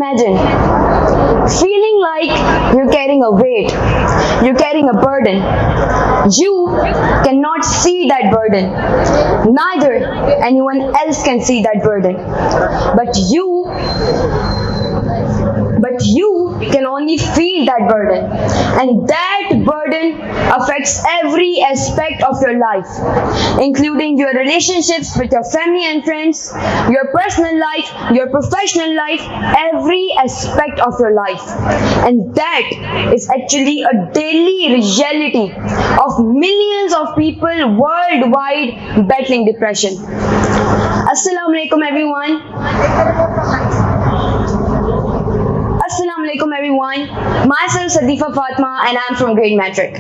Imagine feeling like you're carrying a weight, you're carrying a burden. You cannot see that burden, neither anyone else can see that burden. But you can only feel that burden, and that burden affects every aspect of your life, including your relationships with your family and friends, your personal life, your professional life, every aspect of your life. And that is actually a daily reality of millions of people worldwide battling depression. Assalamu alaikum everyone. Assalamu alaikum everyone. Myself Sadifa and I'm from Grade Metric.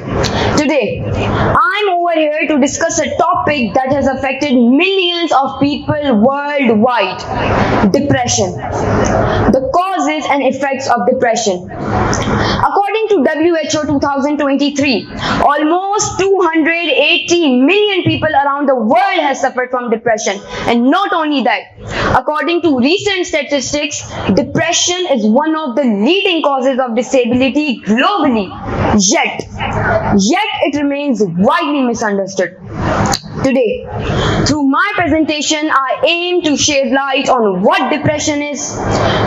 Today, I'm over here to discuss a topic that has affected millions of people worldwide. Depression. The causes and effects of depression. According to WHO 2023, almost 280 million people around the world have suffered from depression. And not only that, according to recent statistics, depression is one of the leading causes of disability globally. Yet it remains widely misunderstood. Today, through my presentation, I aim to shed light on what depression is,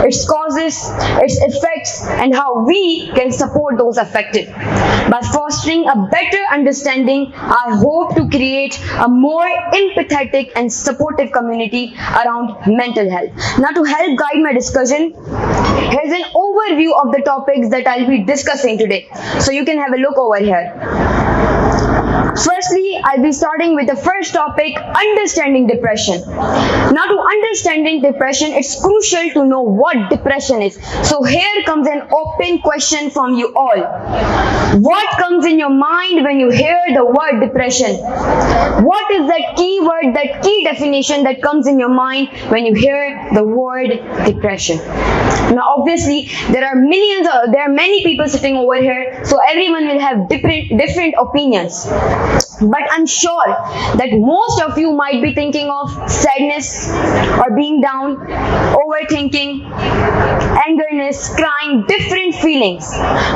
its causes, its effects, and how we can support those affected. By fostering a better understanding, I hope to create a more empathetic and supportive community around mental health. Now, to help guide my discussion, here's an overview of the topics that I'll be discussing today. So you can have a look over here. Firstly, I'll be starting with the first topic, understanding depression. Now, to understanding depression, it's crucial to know what depression is. So here comes an open question from you all. What comes in your mind when you hear the word depression? What is that key word, that key definition that comes in your mind when you hear the word depression? Now, obviously, there are many people sitting over here, so everyone will have different opinions. But I'm sure that most of you might be thinking of sadness or being down, overthinking, angerness, crying, different feelings.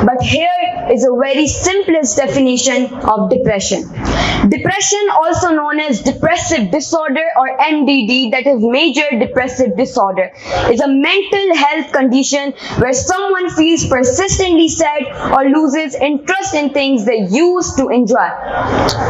But here is a very simplest definition of depression. Depression, also known as depressive disorder or MDD, that is major depressive disorder, is a mental health condition where someone feels persistently sad or loses interest in things they used to enjoy.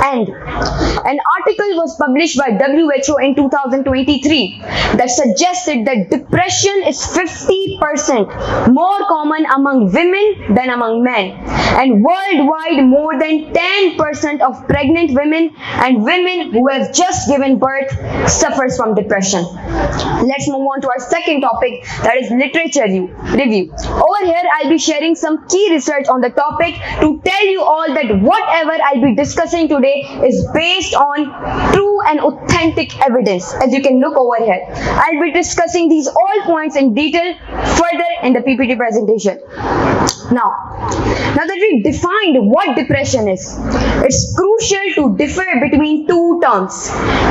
And an article was published by WHO in 2023 that suggested that depression is 50% more common among women than among men. And worldwide, more than 10% of pregnant women and women who have just given birth suffers from depression. Let's move on to our second topic, that is literature review. Over here, I'll be sharing some key research on the topic to tell you all that whatever I'll be discussing today is based on true and authentic evidence. As you can look over here, I'll be discussing these all points in detail further in the PPT presentation. Now that we defined what depression is, it's crucial to differ between two terms,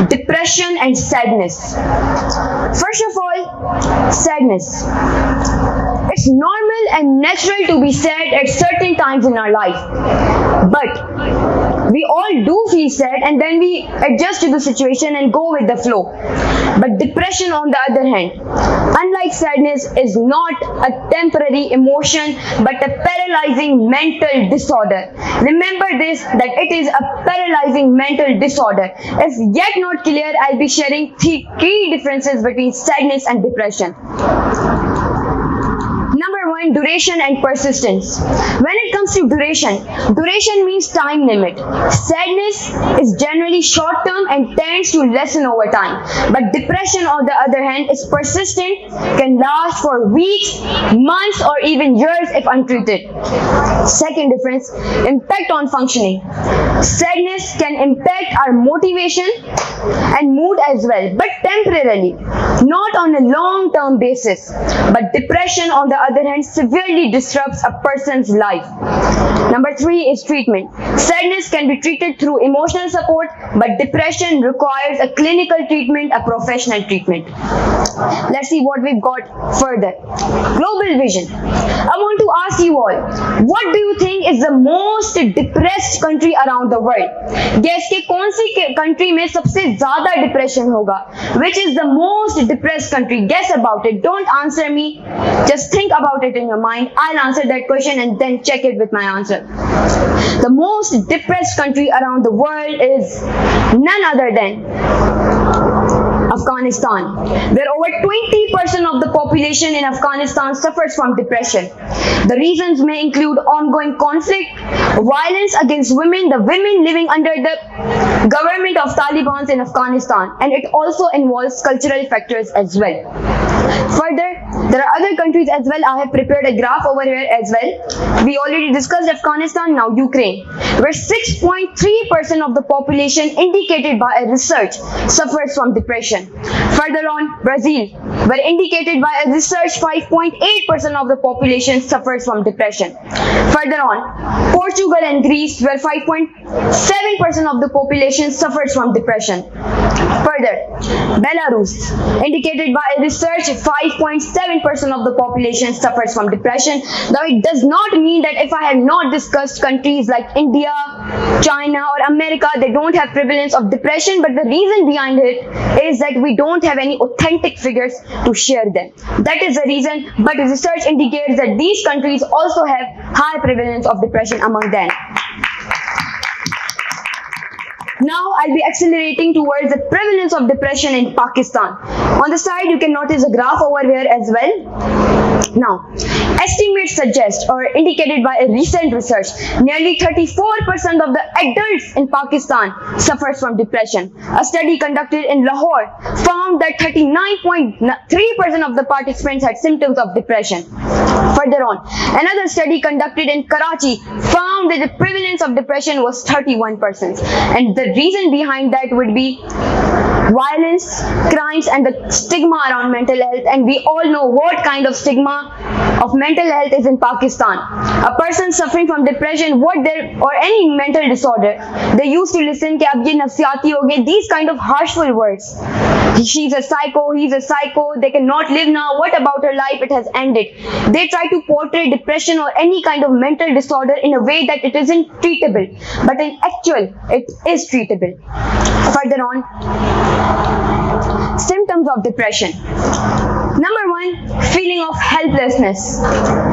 depression and sadness. First of all, sadness. It's normal and natural to be sad at certain times in our life. But we all do feel sad and then we adjust to the situation and go with the flow. But depression, on the other hand, unlike sadness, is not a temporary emotion but a paralyzing mental disorder. Remember this, that it is a paralyzing mental disorder. If yet not clear, I'll be sharing three key differences between sadness and depression. Number one, duration and persistence. When it comes to duration means time limit. Sadness is generally short term and tends to lessen over time. But depression, on the other hand, is persistent, can last for weeks, months, or even years if untreated. Second difference, impact on functioning. Sadness can impact our motivation and mood as well, but temporarily, not on a long-term basis. But depression, on the other hand, severely disrupts a person's life. Number 3 is treatment. Sadness can be treated through emotional support, but depression requires a clinical treatment, a professional treatment. Let's see what we've got further. Global vision. I want to ask you all, what do you think is the most depressed country around the world? Guess के कौन सी country में सबसे ज़्यादा depression होगा? Which is the most depressed country? Guess about it. Don't answer me. Just think about it in your mind. I'll answer that question and then check it with my answer. The most depressed country around the world is none other than Afghanistan, where over 20% of the population in Afghanistan suffers from depression. The reasons may include ongoing conflict, violence against women, the women living under the government of Taliban in Afghanistan, and it also involves cultural factors as well. Further, there are other countries as well. I have prepared a graph over here as well. We already discussed Afghanistan, now Ukraine, where 6.3% of the population indicated by a research suffers from depression. Further on, Brazil, where indicated by a research 5.8% of the population suffers from depression. Further on, Portugal and Greece, where 5.7% of the population suffers from depression. Further, Belarus, indicated by a research 5.7% of the population suffers from depression. Now, it does not mean that if I have not discussed countries like India, China or America, they don't have prevalence of depression, but the reason behind it is that we don't have any authentic figures to share them. That is the reason, but research indicates that these countries also have high prevalence of depression among them. Now I'll be accelerating towards the prevalence of depression in Pakistan. On the side you can notice a graph over here as well. Now, estimates suggest or indicated by a recent research, nearly 34% of the adults in Pakistan suffers from depression. A study conducted in Lahore found that 39.3% of the participants had symptoms of depression. Further on, another study conducted in Karachi found that the prevalence of depression was 31%. And the reason behind that would be violence, crimes and the stigma around mental health, and we all know what kind of stigma of mental health is in Pakistan. A person suffering from depression or any mental disorder, they used to listen कि अब ये नफसियाती हो गए, these kind of harshful words. She's a psycho, he's a psycho, they cannot live now, what about her life, it has ended. They try to portray depression or any kind of mental disorder in a way that it isn't treatable, but in actual it is treatable. Further on, symptoms of depression. Number 1, feeling of helplessness.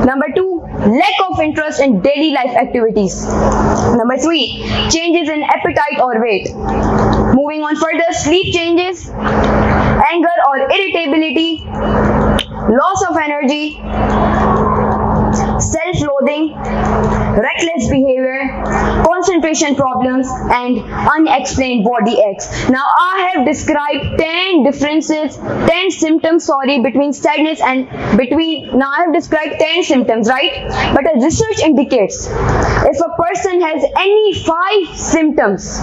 Number 2, lack of interest in daily life activities. Number 3, changes in appetite or weight. Moving on further, sleep changes, anger or irritability, loss of energy, self-loathing, reckless behavior, concentration problems, and unexplained body aches. Now, I have described 10 symptoms, between sadness and now I have described 10 symptoms, right? But a research indicates if a person has any 5 symptoms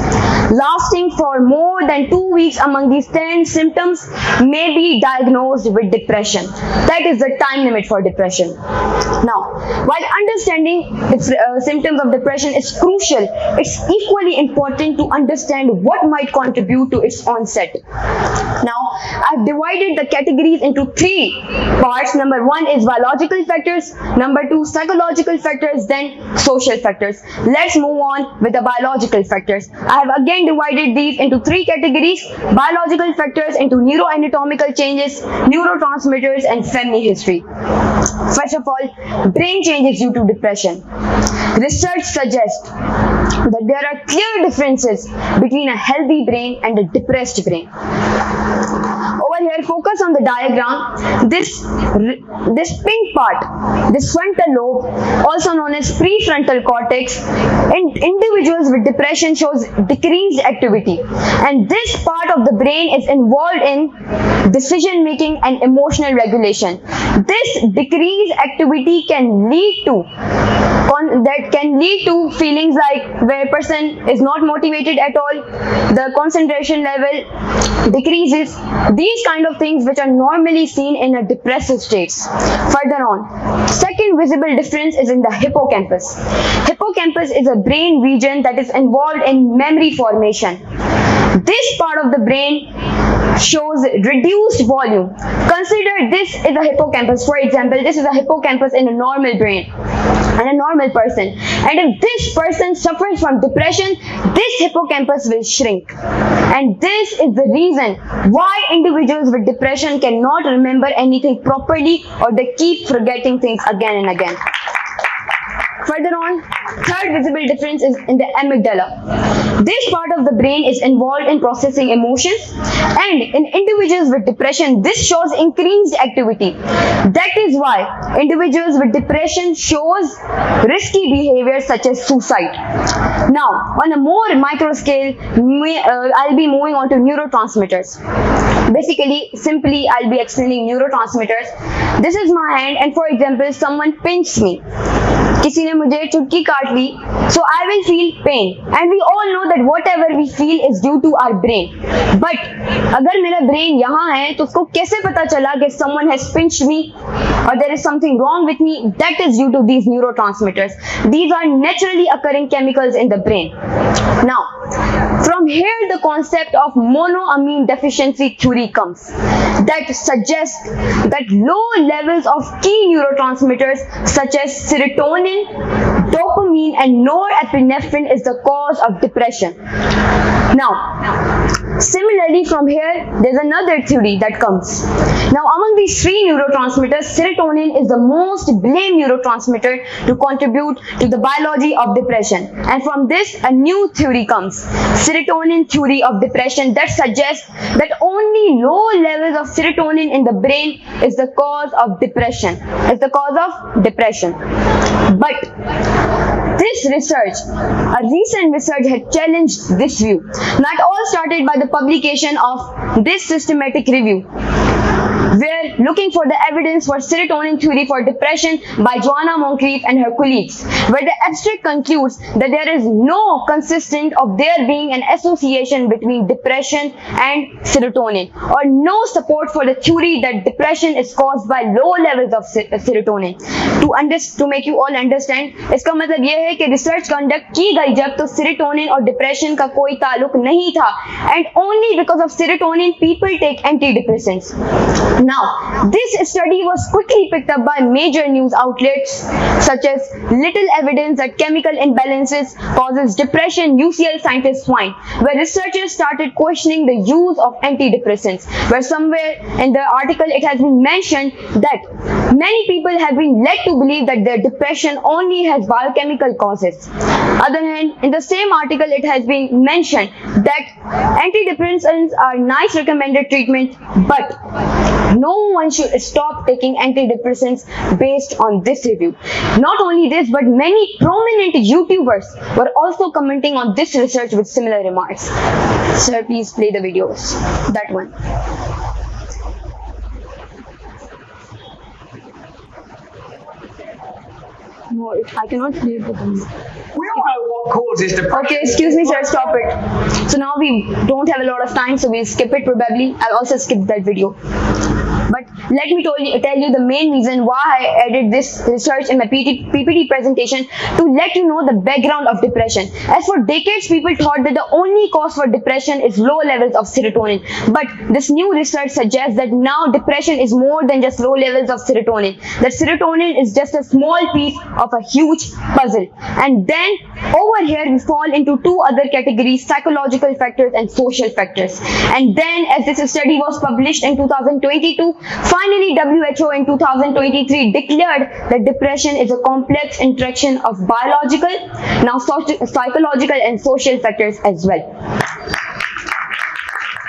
lasting for more than 2 weeks among these 10 symptoms may be diagnosed with depression. That is the time limit for depression. Now, while understanding symptoms of depression is crucial, it's equally important to understand what might contribute to its onset. Now, I've divided the categories into 3 parts. Number 1 is biological factors, number 2 psychological factors, then social factors. Let's move on with the biological factors. I have again divided these into 3 categories: biological factors into neuroanatomical changes, neurotransmitters, and family history. First of all, brain changes due to depression. Research suggests that there are clear differences between a healthy brain and a depressed brain. Over here, focus on the diagram. This pink part, this frontal lobe, also known as prefrontal cortex, in individuals with depression shows decreased activity, and this part of the brain is involved in decision making and emotional regulation. This decreased activity can lead to that can lead to feelings like where a person is not motivated at all, the concentration level decreases, these kind of things which are normally seen in a depressive states. Further on, second visible difference is in the hippocampus. Hippocampus is a brain region that is involved in memory formation. This part of the brain shows reduced volume. Consider this is a hippocampus. For example, this is a hippocampus in a normal brain and a normal person. And if this person suffers from depression, this hippocampus will shrink. And this is the reason why individuals with depression cannot remember anything properly, or they keep forgetting things again and again. Further on, third visible difference is in the amygdala. This part of the brain is involved in processing emotions, and in individuals with depression, this shows increased activity. That is why individuals with depression shows risky behavior such as suicide. Now, on a more micro scale, I'll be moving on to neurotransmitters. Basically, simply, I'll be explaining neurotransmitters. This is my hand, and for example, someone pinched me. किसी ने मुझे चुटकी काट ली, so I will feel pain, and we all know that whatever we feel is due to our brain. But अगर मेरा brain यहाँ है, तो उसको कैसे पता चला कि someone has pinched me or there is something wrong with me? That is due to these neurotransmitters. These are naturally occurring chemicals in the brain. Now, from here the concept of monoamine deficiency theory comes, that suggests that low levels of key neurotransmitters such as serotonin, dopamine and norepinephrine is the cause of depression. Now, similarly from here there's another theory that comes. Now, among these three neurotransmitters, serotonin is the most blamed neurotransmitter to contribute to the biology of depression, and from this a new theory comes, serotonin theory of depression, that suggests that only low levels of serotonin in the brain is the cause of depression, But this research, a recent research had challenged this view. Now, it all started by the publication of this systematic review, where looking for the evidence for serotonin theory for depression by Joanna Moncrief and her colleagues, where the abstract concludes that there is no consistent of there being an association between depression and serotonin, or no support for the theory that depression is caused by low levels of serotonin. To make you all understand, इसका मतलब ये है कि research conduct की गई जब तो serotonin और डिप्रेशन का कोई ताल्लुक नहीं था, and only because of serotonin people take antidepressants. Now, this study was quickly picked up by major news outlets such as Little Evidence That Chemical Imbalances Causes Depression, UCL Scientists Find, where researchers started questioning the use of antidepressants, where somewhere in the article it has been mentioned that many people have been led to believe that their depression only has biochemical causes. Other hand, in the same article it has been mentioned that antidepressants are nice recommended treatment, but no one should stop taking antidepressants based on this review. Not only this, but many prominent YouTubers were also commenting on this research with similar remarks. Sir, please play the videos. That one. No, I cannot play it with them. We all know what causes depression. Okay, excuse me, sir, stop it. So now we don't have a lot of time, so we'll skip it probably. I'll also skip that video. But let me tell you the main reason why I added this research in my PPT presentation, to let you know the background of depression. As for decades, people thought that the only cause for depression is low levels of serotonin. But this new research suggests that now depression is more than just low levels of serotonin. That serotonin is just a small piece of a huge puzzle. And then over here we fall into two other categories: psychological factors and social factors. And then, as this study was published in 2022, finally WHO in 2023 declared that depression is a complex interaction of biological, now psychological and social factors as well.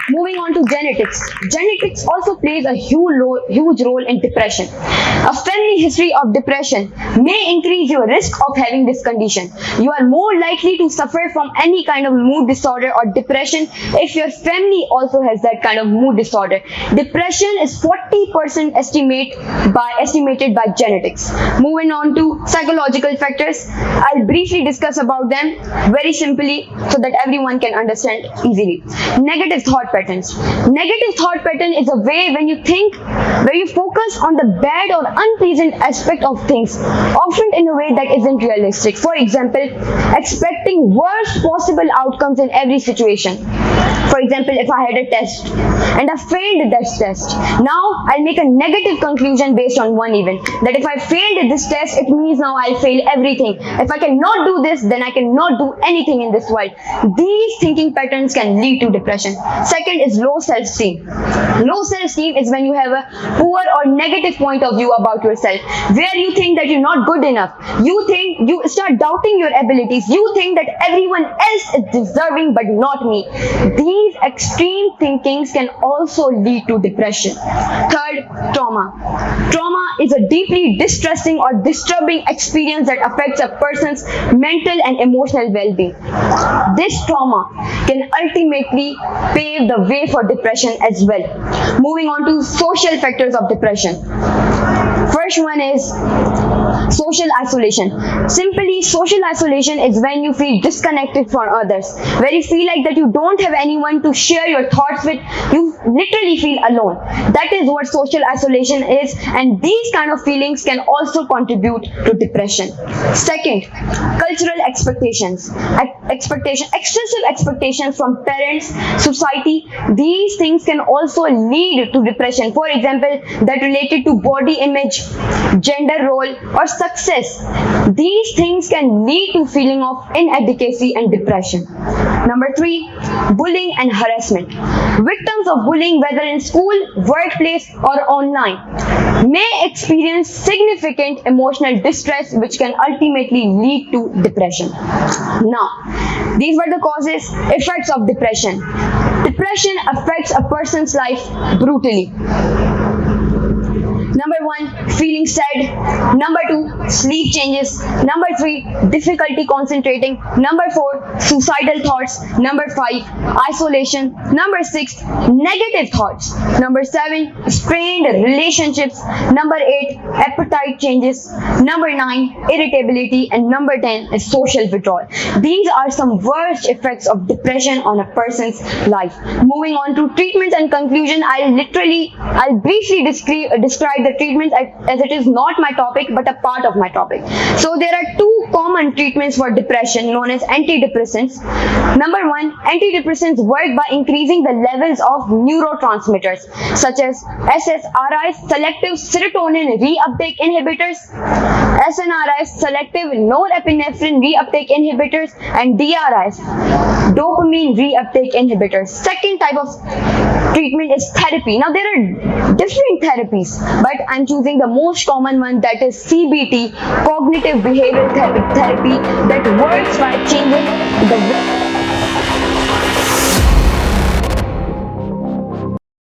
Moving on to genetics. Genetics also plays a huge role in depression. A family family history of depression may increase your risk of having this condition. You are more likely to suffer from any kind of mood disorder or depression if your family also has that kind of mood disorder. Depression is 40% estimated by genetics. Moving on to psychological factors, I'll briefly discuss about them very simply so that everyone can understand easily. Negative thought patterns. Negative thought pattern is a way when you think, where you focus on the bad or unpleasant aspect of things, often in a way that isn't realistic. For example, expecting worst possible outcomes in every situation. For example, if I had a test and I failed that test, now I'll make a negative conclusion based on one event. That if I failed this test, it means now I'll fail everything. If I cannot do this, then I cannot do anything in this world. These thinking patterns can lead to depression. Second is low self-esteem. Low self-esteem is when you have a poor or negative point of view about yourself, where you think that you're not good enough. You start doubting your abilities. You think that everyone else is deserving but not me. These extreme thinkings can also lead to depression. Third, trauma. Trauma is a deeply distressing or disturbing experience that affects a person's mental and emotional well-being. This trauma can ultimately pave the way for depression as well. Moving on to social factors of depression. First one is social isolation. Simply, social isolation is when you feel disconnected from others, where you feel like that you don't have anyone to share your thoughts with. You literally feel alone. That is what social isolation is, and these kind of feelings can also contribute to depression. Second, cultural expectations. Excessive expectations from parents, society. These things can also lead to depression. For example, that related to body image, gender role, or success. These things can lead to feeling of inadequacy and depression. Number 3, bullying and harassment. Victims of bullying, whether in school, workplace, or online, may experience significant emotional distress, which can ultimately lead to depression. Now, these were the causes, effects of depression. Depression affects a person's life brutally. Number 1, feeling sad. Number 2, sleep changes. Number 3, difficulty concentrating. Number 4, suicidal thoughts. Number 5, isolation. Number 6, negative thoughts. Number 7, strained relationships. Number 8, appetite changes. Number 9, irritability. And number 10 is social withdrawal. These are some worst effects of depression on a person's life. Moving on to treatments and conclusion, I'll briefly describe the treatments as it is not my topic but a part of my topic. So there are 2 common treatments for depression known as antidepressants. Number 1, antidepressants work by increasing the levels of neurotransmitters such as SSRIs, selective serotonin reuptake inhibitors, SNRIs, selective norepinephrine reuptake inhibitors, and DRIs, dopamine reuptake inhibitors. Second type of treatment is therapy. Now there are different therapies, but I'm choosing the most common one, that is CBT, cognitive behavioral therapy, that works by changing the